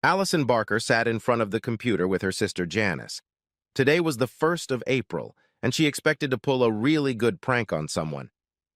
Allison Barker sat in front of the computer with her sister Janice. Today was the 1st of April, and she expected to pull a really good prank on someone.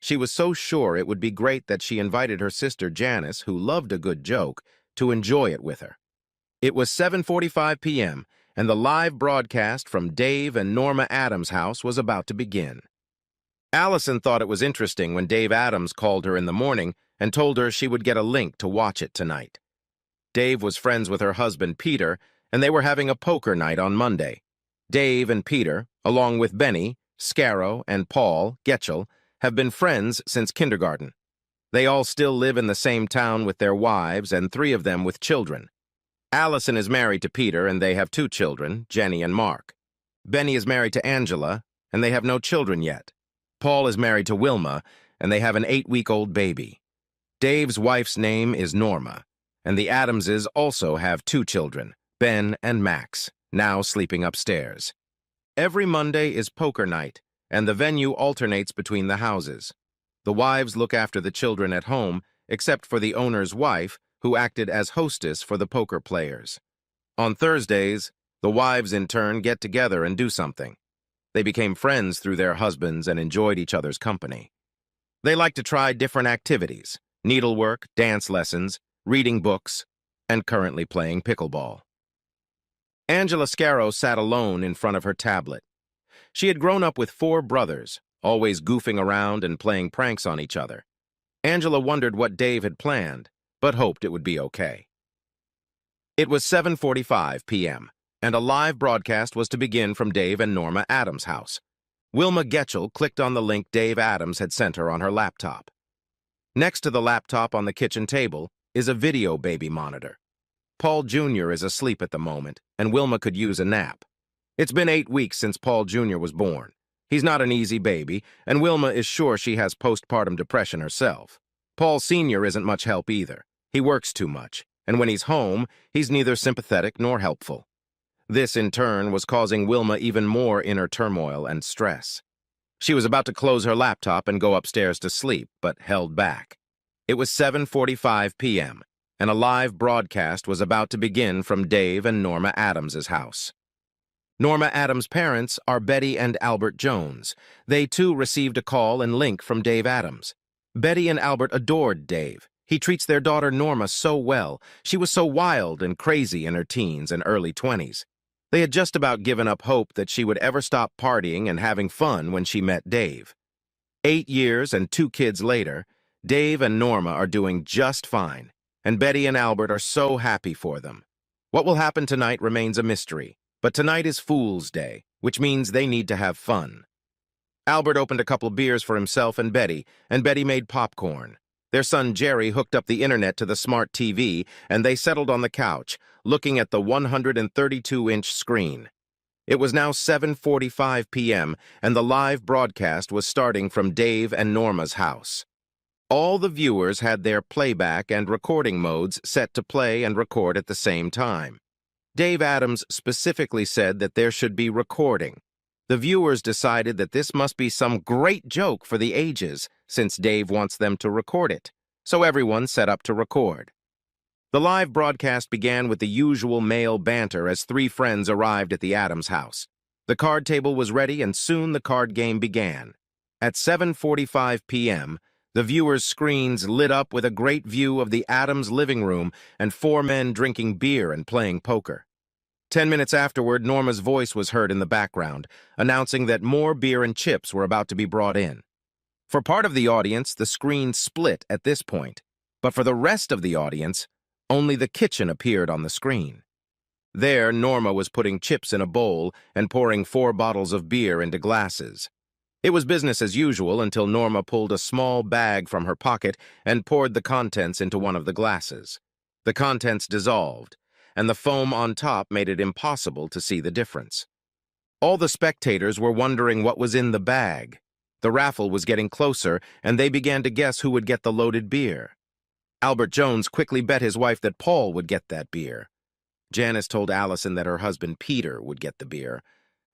She was so sure it would be great that she invited her sister Janice, who loved a good joke, to enjoy it with her. It was 7:45 p.m., and the live broadcast from Dave and Norma Adams' house was about to begin. Allison thought it was interesting when Dave Adams called her in the morning and told her she would get a link to watch it tonight. Dave was friends with her husband, Peter, and they were having a poker night on Monday. Dave and Peter, along with Benny, Scarrow, and Paul Getchell, have been friends since kindergarten. They all still live in the same town with their wives and 3 of them with children. Allison is married to Peter, and they have 2 children, Jenny and Mark. Benny is married to Angela, and they have no children yet. Paul is married to Wilma, and they have an 8-week-old baby. Dave's wife's name is Norma, and the Adamses also have 2 children, Ben and Max, now sleeping upstairs. Every Monday is poker night, and the venue alternates between the houses. The wives look after the children at home, except for the owner's wife, who acted as hostess for the poker players. On Thursdays, the wives in turn get together and do something. They became friends through their husbands and enjoyed each other's company. They like to try different activities: needlework, dance lessons, reading books, and currently playing pickleball. Angela Scarrow sat alone in front of her tablet. She had grown up with 4 brothers, always goofing around and playing pranks on each other. Angela wondered what Dave had planned, but hoped it would be okay. It was 7:45 p.m., and a live broadcast was to begin from Dave and Norma Adams' house. Wilma Getchell clicked on the link Dave Adams had sent her on her laptop. Next to the laptop on the kitchen table is a video baby monitor. Paul Jr. is asleep at the moment, and Wilma could use a nap. It's been 8 weeks since Paul Jr. was born. He's not an easy baby, and Wilma is sure she has postpartum depression herself. Paul Sr. isn't much help either. He works too much, and when he's home, he's neither sympathetic nor helpful. This, in turn, was causing Wilma even more inner turmoil and stress. She was about to close her laptop and go upstairs to sleep, but held back. It was 7:45 p.m., and a live broadcast was about to begin from Dave and Norma Adams' house. Norma Adams' parents are Betty and Albert Jones. They, too, received a call and link from Dave Adams. Betty and Albert adored Dave. He treats their daughter Norma so well. She was so wild and crazy in her teens and early 20s. They had just about given up hope that she would ever stop partying and having fun when she met Dave. 8 years and 2 kids later, Dave and Norma are doing just fine, and Betty and Albert are so happy for them. What will happen tonight remains a mystery, but tonight is Fool's Day, which means they need to have fun. Albert opened a couple beers for himself and Betty made popcorn. Their son Jerry hooked up the internet to the smart TV, and they settled on the couch, looking at the 132-inch screen. It was now 7:45 p.m., and the live broadcast was starting from Dave and Norma's house. All the viewers had their playback and recording modes set to play and record at the same time. Dave Adams specifically said that there should be recording. The viewers decided that this must be some great joke for the ages, since Dave wants them to record it, so everyone set up to record. The live broadcast began with the usual male banter as 3 friends arrived at the Adams house. The card table was ready, and soon the card game began. At 7:45 p.m., the viewers' screens lit up with a great view of the Adams living room and 4 men drinking beer and playing poker. 10 minutes afterward, Norma's voice was heard in the background, announcing that more beer and chips were about to be brought in. For part of the audience, the screen split at this point, but for the rest of the audience, only the kitchen appeared on the screen. There, Norma was putting chips in a bowl and pouring 4 bottles of beer into glasses. It was business as usual until Norma pulled a small bag from her pocket and poured the contents into one of the glasses. The contents dissolved, and the foam on top made it impossible to see the difference. All the spectators were wondering what was in the bag. The raffle was getting closer, and they began to guess who would get the loaded beer. Albert Jones quickly bet his wife that Paul would get that beer. Janice told Allison that her husband Peter would get the beer.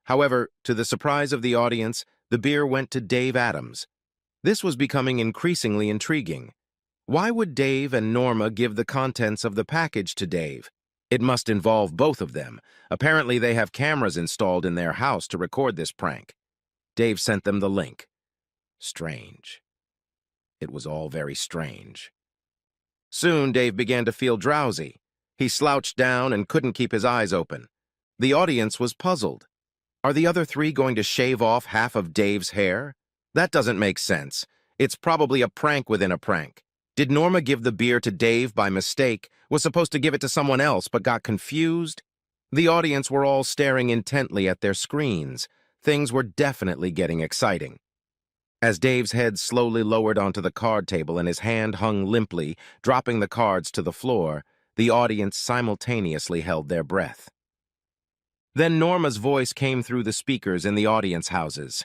However, to the surprise of the audience, the beer went to Dave Adams. This was becoming increasingly intriguing. Why would Dave and Norma give the contents of the package to Dave? It must involve both of them. Apparently, they have cameras installed in their house to record this prank. Dave sent them the link. Strange. It was all very strange. Soon, Dave began to feel drowsy. He slouched down and couldn't keep his eyes open. The audience was puzzled. Are the other three going to shave off half of Dave's hair? That doesn't make sense. It's probably a prank within a prank. Did Norma give the beer to Dave by mistake, was supposed to give it to someone else but got confused? The audience were all staring intently at their screens. Things were definitely getting exciting. As Dave's head slowly lowered onto the card table and his hand hung limply, dropping the cards to the floor, the audience simultaneously held their breath. Then Norma's voice came through the speakers in the audience houses.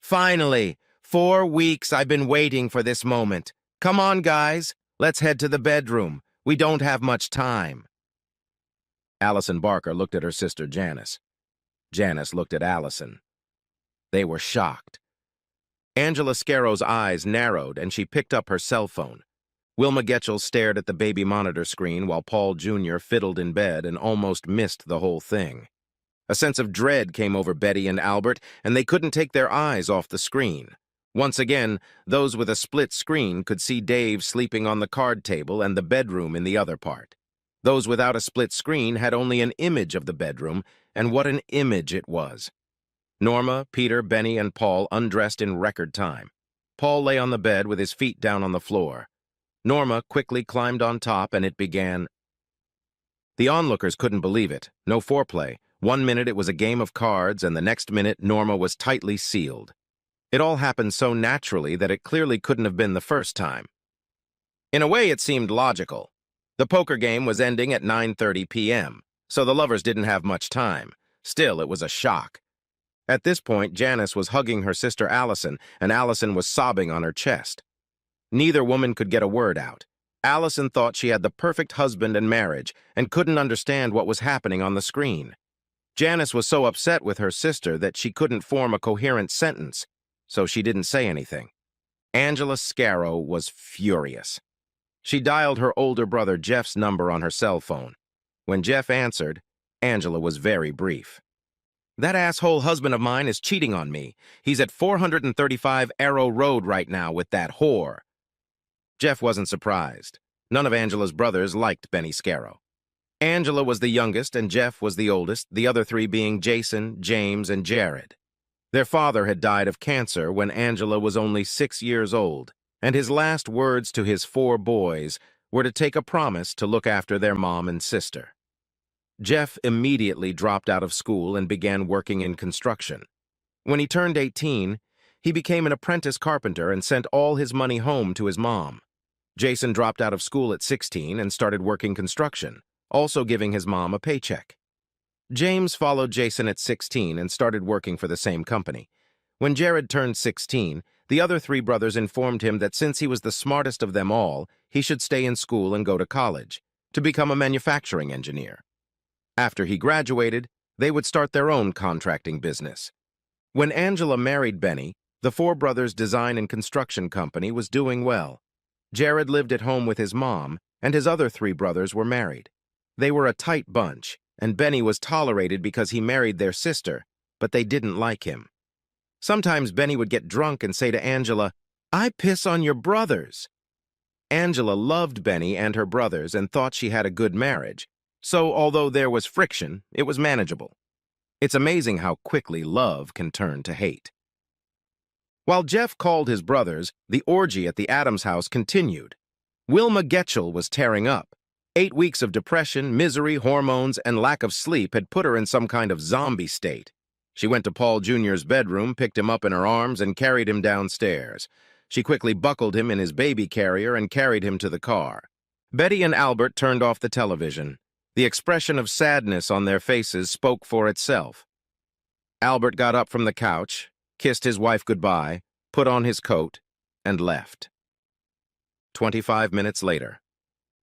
"Finally! 4 weeks I've been waiting for this moment. Come on, guys. Let's head to the bedroom. We don't have much time." Allison Barker looked at her sister Janice. Janice looked at Allison. They were shocked. Angela Scarrow's eyes narrowed and she picked up her cell phone. Wilma Getchell stared at the baby monitor screen while Paul Jr. fiddled in bed and almost missed the whole thing. A sense of dread came over Betty and Albert, and they couldn't take their eyes off the screen. Once again, those with a split screen could see Dave sleeping on the card table and the bedroom in the other part. Those without a split screen had only an image of the bedroom, and what an image it was. Norma, Peter, Benny, and Paul undressed in record time. Paul lay on the bed with his feet down on the floor. Norma quickly climbed on top, and it began. The onlookers couldn't believe it. No foreplay. 1 minute it was a game of cards, and the next minute Norma was tightly sealed. It all happened so naturally that it clearly couldn't have been the first time. In a way, it seemed logical. The poker game was ending at 9:30 p.m., so the lovers didn't have much time. Still, it was a shock. At this point, Janice was hugging her sister Allison, and Allison was sobbing on her chest. Neither woman could get a word out. Allison thought she had the perfect husband and marriage, and couldn't understand what was happening on the screen. Janice was so upset with her sister that she couldn't form a coherent sentence, so she didn't say anything. Angela Scarrow was furious. She dialed her older brother Jeff's number on her cell phone. When Jeff answered, Angela was very brief. "That asshole husband of mine is cheating on me. He's at 435 Arrow Road right now with that whore." Jeff wasn't surprised. None of Angela's brothers liked Benny Scarrow. Angela was the youngest and Jeff was the oldest, the other three being Jason, James, and Jared. Their father had died of cancer when Angela was only 6 years old, and his last words to his 4 boys were to take a promise to look after their mom and sister. Jeff immediately dropped out of school and began working in construction. When he turned 18, he became an apprentice carpenter and sent all his money home to his mom. Jason dropped out of school at 16 and started working construction, also giving his mom a paycheck. James followed Jason at 16 and started working for the same company. When Jared turned 16, the other 3 brothers informed him that since he was the smartest of them all, he should stay in school and go to college, to become a manufacturing engineer. After he graduated, they would start their own contracting business. When Angela married Benny, the 4 brothers' design and construction company was doing well. Jared lived at home with his mom, and his other 3 brothers were married. They were a tight bunch, and Benny was tolerated because he married their sister, but they didn't like him. Sometimes Benny would get drunk and say to Angela, "I piss on your brothers." Angela loved Benny and her brothers and thought she had a good marriage, so although there was friction, it was manageable. It's amazing how quickly love can turn to hate. While Jeff called his brothers, the orgy at the Adams house continued. Wilma Getchell was tearing up. 8 weeks of depression, misery, hormones, and lack of sleep had put her in some kind of zombie state. She went to Paul Jr.'s bedroom, picked him up in her arms, and carried him downstairs. She quickly buckled him in his baby carrier and carried him to the car. Betty and Albert turned off the television. The expression of sadness on their faces spoke for itself. Albert got up from the couch, kissed his wife goodbye, put on his coat, and left. 25 minutes later.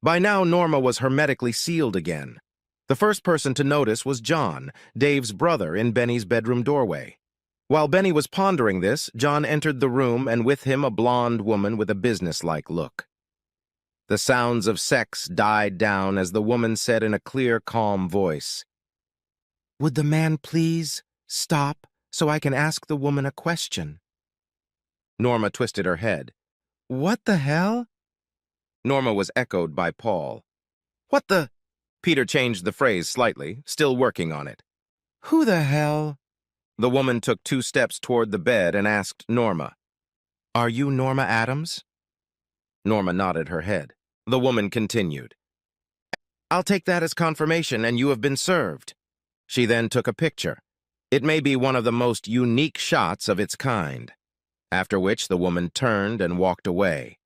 By now, Norma was hermetically sealed again. The first person to notice was John, Dave's brother, in Benny's bedroom doorway. While Benny was pondering this, John entered the room and with him a blonde woman with a businesslike look. The sounds of sex died down as the woman said in a clear, calm voice, "Would the man please stop so I can ask the woman a question?" Norma twisted her head. "What the hell?" Norma was echoed by Paul. "What the—" Peter changed the phrase slightly, still working on it. "Who the hell?" The woman took 2 steps toward the bed and asked Norma, "Are you Norma Adams?" Norma nodded her head. The woman continued, "I'll take that as confirmation, and you have been served." She then took a picture. It may be one of the most unique shots of its kind. After which the woman turned and walked away.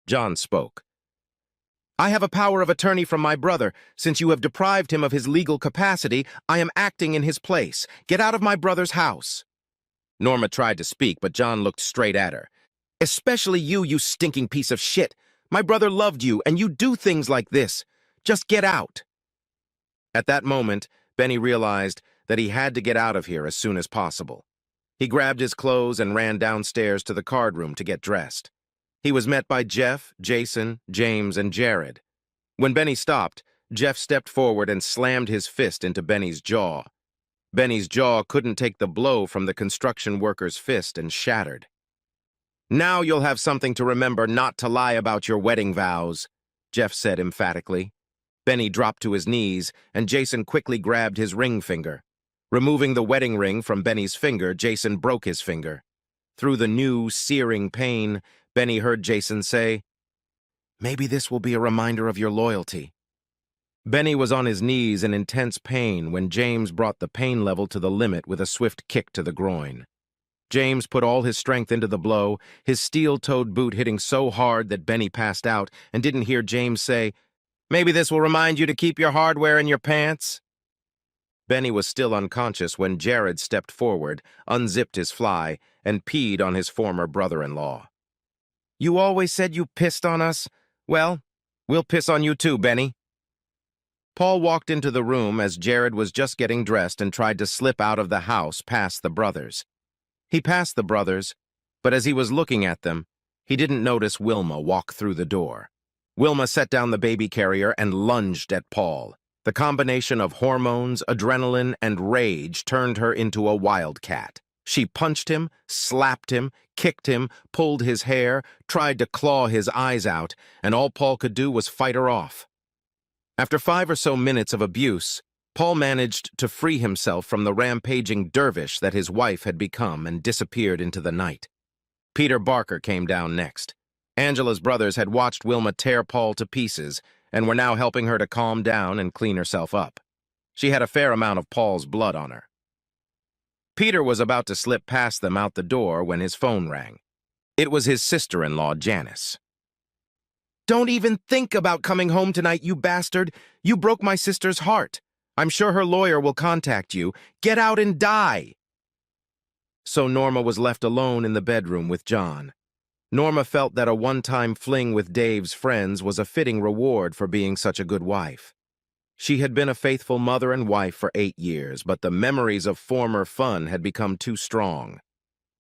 John spoke. "I have a power of attorney from my brother. Since you have deprived him of his legal capacity, I am acting in his place. Get out of my brother's house." Norma tried to speak, but John looked straight at her. "Especially you, you stinking piece of shit. My brother loved you, and you do things like this. Just get out." At that moment, Benny realized that he had to get out of here as soon as possible. He grabbed his clothes and ran downstairs to the card room to get dressed. He was met by Jeff, Jason, James, and Jared. When Benny stopped, Jeff stepped forward and slammed his fist into Benny's jaw. Benny's jaw couldn't take the blow from the construction worker's fist and shattered. "Now you'll have something to remember not to lie about your wedding vows," Jeff said emphatically. Benny dropped to his knees, and Jason quickly grabbed his ring finger. Removing the wedding ring from Benny's finger, Jason broke his finger. Through the new, searing pain, Benny heard Jason say, "Maybe this will be a reminder of your loyalty." Benny was on his knees in intense pain when James brought the pain level to the limit with a swift kick to the groin. James put all his strength into the blow, his steel-toed boot hitting so hard that Benny passed out and didn't hear James say, "Maybe this will remind you to keep your hardware in your pants." Benny was still unconscious when Jared stepped forward, unzipped his fly, and peed on his former brother-in-law. "You always said you pissed on us? Well, we'll piss on you too, Benny." Paul walked into the room as Jared was just getting dressed and tried to slip out of the house past the brothers. He passed the brothers, but as he was looking at them, he didn't notice Wilma walk through the door. Wilma set down the baby carrier and lunged at Paul. The combination of hormones, adrenaline, and rage turned her into a wildcat. She punched him, slapped him, kicked him, pulled his hair, tried to claw his eyes out, and all Paul could do was fight her off. After 5 or so minutes of abuse, Paul managed to free himself from the rampaging dervish that his wife had become and disappeared into the night. Peter Barker came down next. Angela's brothers had watched Wilma tear Paul to pieces and were now helping her to calm down and clean herself up. She had a fair amount of Paul's blood on her. Peter was about to slip past them out the door when his phone rang. It was his sister-in-law, Janice. "Don't even think about coming home tonight, you bastard! You broke my sister's heart. I'm sure her lawyer will contact you. Get out and die!" So Norma was left alone in the bedroom with John. Norma felt that a one-time fling with Dave's friends was a fitting reward for being such a good wife. She had been a faithful mother and wife for 8 years, but the memories of former fun had become too strong.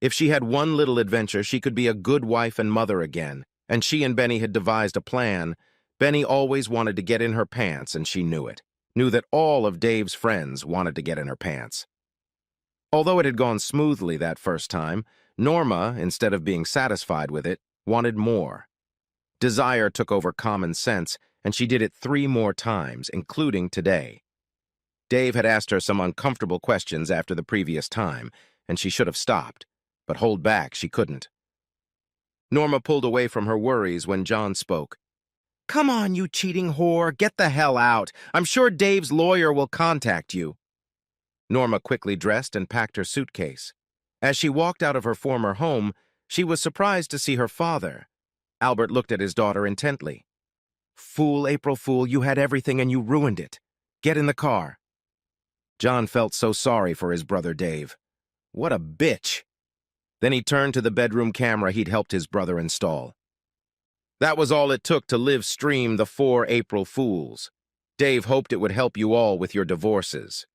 If she had one little adventure, she could be a good wife and mother again, and she and Benny had devised a plan. Benny always wanted to get in her pants, and she knew it. Knew that all of Dave's friends wanted to get in her pants. Although it had gone smoothly that first time, Norma, instead of being satisfied with it, wanted more. Desire took over common sense, and she did it 3 more times, including today. Dave had asked her some uncomfortable questions after the previous time, and she should have stopped, but hold back she couldn't. Norma pulled away from her worries when John spoke. "Come on, you cheating whore, get the hell out. I'm sure Dave's lawyer will contact you." Norma quickly dressed and packed her suitcase. As she walked out of her former home, she was surprised to see her father. Albert looked at his daughter intently. "Fool, April Fool, you had everything and you ruined it. Get in the car." John felt so sorry for his brother Dave. What a bitch. Then he turned to the bedroom camera he'd helped his brother install. That was all it took to live stream the 4 April Fools. Dave hoped it would help you all with your divorces.